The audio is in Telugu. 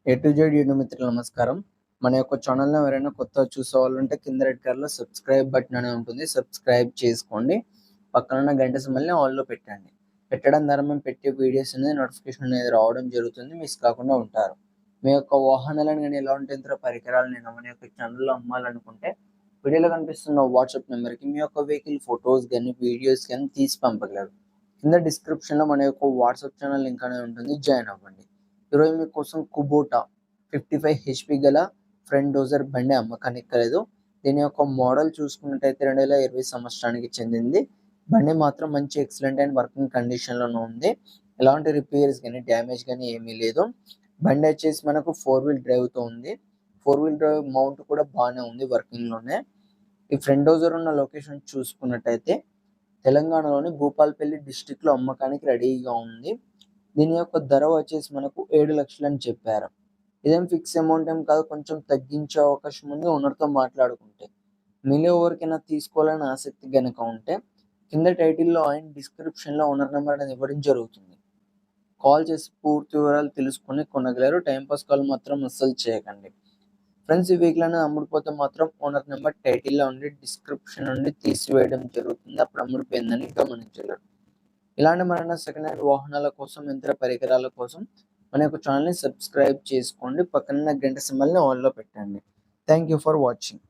ఏ టు జెడ్ యూట్యూబ్ మిత్రులు నమస్కారం. మన యొక్క ఛానల్‌ని ఎవరైనా కొత్తగా చూసేవాళ్ళుంటే కింద రెడ్ కలర్‌లో సబ్స్క్రైబ్ బటన్ అనేది ఉంటుంది. సబ్స్క్రైబ్ చేసుకోండి. పక్కనున్న గంట సింబల్‌ని ఆల్‌లో పెట్టండి. పెట్టడం ద్వారా మేము పెట్టే వీడియోస్ అనేది నోటిఫికేషన్ అనేది రావడం జరుగుతుంది. మిస్ కాకుండా ఉంటారు. మీ యొక్క వాహనాలను గాని ఎలాంటి యంత్ర పరికరాలను మన యొక్క ఛానల్‌లో అమ్మాలనుకుంటే వీడియోలో కనిపిస్తున్న వాట్సాప్ నెంబర్‌కి మీ యొక్క వెహికల్ ఫోటోస్ గాని, వీడియోస్ గాని తీసి పంపగలరు. కింద డిస్క్రిప్షన్‌లో మన యొక్క వాట్సాప్ ఛానల్ లింక్ అనేది ఉంటుంది. జాయిన్ అవ్వండి. ఈరోజు మీకోసం కుబోటా 55 హెచ్‌పి గల ఫ్రంట్ డోజర్ బండి అమ్మకానికి కలదు. దీని యొక్క మోడల్ చూసుకున్నట్టయితే 2020 సంవత్సరానికి చెందింది. బండి మాత్రం మంచి ఎక్సలెంట్ అండ్ వర్కింగ్ కండిషన్‌లోనే ఉంది. ఎలాంటి రిపేర్స్ గాని, డ్యామేజ్ గాని ఏమీ లేదు. బండి వచ్చేసి మనకు 4 వీల్ డ్రైవ్‌తో ఉంది. 4 వీల్ డ్రైవ్ మౌంట్ కూడా బానే ఉంది వర్కింగ్‌లోనే. ఈ ఫ్రంట్ డోజర్ ఉన్న లొకేషన్ చూసుకున్నట్టయితే తెలంగాణలోని భూపాలపల్లి డిస్ట్రిక్ట్‌లో అమ్మకానికి రెడీగా ఉంది. దీని యొక్క ధర వచ్చేసి మనకు 7 లక్షలని చెప్పారు. ఇదేం ఫిక్స్ అమౌంట్ ఏం కాదు. కొంచెం తగ్గించే అవకాశం ఉంది ఓనర్‌తో మాట్లాడుకుంటే. మీలో ఎవరికైనా తీసుకోవాలని ఆసక్తి గనక ఉంటే కింద టైటిల్‌లో అండ్ డిస్క్రిప్షన్‌లో ఓనర్ నెంబర్ అనేది ఇవ్వడం జరుగుతుంది. కాల్ చేసి పూర్తి వివరాలు తెలుసుకొని కొనగలరు. టైమ్ పాస్ కాల్ మాత్రం అస్సలు చేయకండి. ఫ్రెండ్స్, ఈ వెహికల్ అనేది అమ్ముడుపోతే మాత్రం ఓనర్ నెంబర్ టైటిల్‌లో ఉండి డిస్క్రిప్షన్ నుండి తీసివేయడం జరుగుతుంది. అప్పుడు అమ్ముడుపోయిందని గమనించగలరు. ఇలాంటి మరిన్ని సెకండ్ హ్యాండ్ వాహనాల కోసం, యంత్ర పరికరాల కోసం మన యొక్క ఛానల్‌ని సబ్స్క్రైబ్ చేసుకోండి. పక్కనున్న గంట సింబల్‌ని ఆన్‌లో పెట్టండి. Thank you for watching.